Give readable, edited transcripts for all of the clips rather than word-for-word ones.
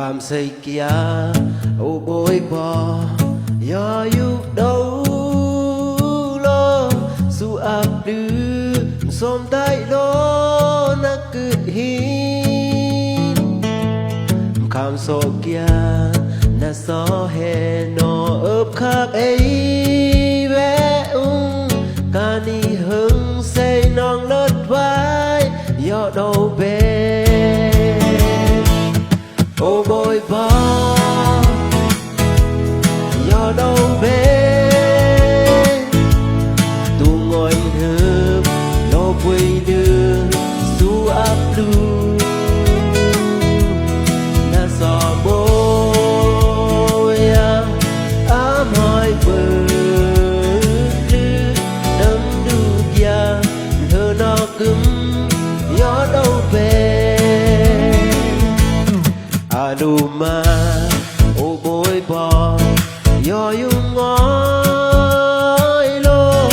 cảm say kia ô bối bò do yêu đâu lo su áp lư xóm tay lo na cứ hin cảm so kia na so he no ấp khác ấy bé ca ni hưng say non lất vai do đâu bé ô bôi bò do đâu bé tu ngồi hớp lo quay đường su áp lu na gió bôi ám hỏi bờ lư đâm đu già thơ nó cứng do đâu bé Aluma ô bôi bò do yung ngói lô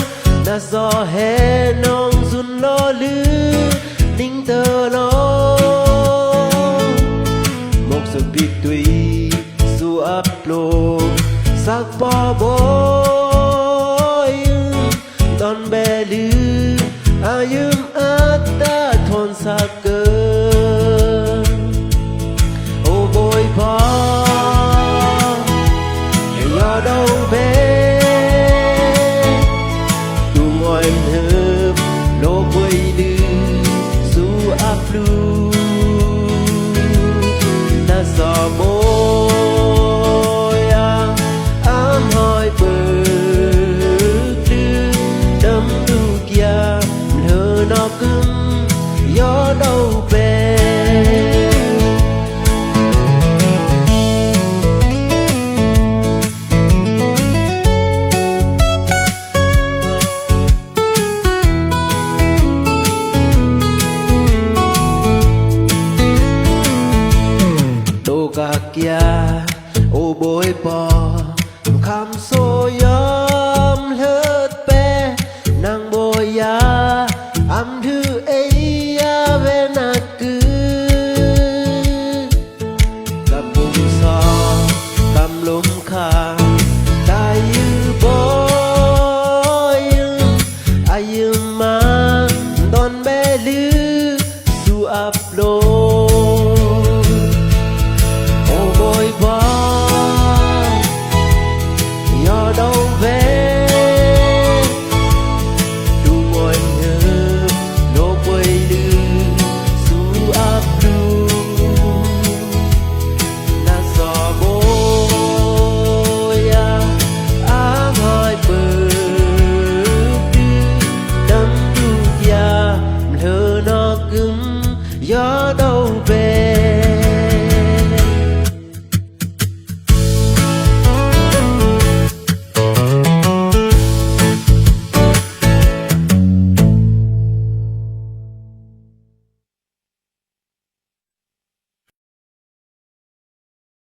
na gió hè nong run lo lư ninh tơ lo một sự bị tùy su áp lô sắc bò bôi đòn bè lư ayum ata thôn sắc cơ bò do đâu bé tu ngồi hớp lô quay lư su áp lu na gió bôi ám hỏi bờ lư đâm đu kia lơ nó cứng do đâu bé kia ô bôi bò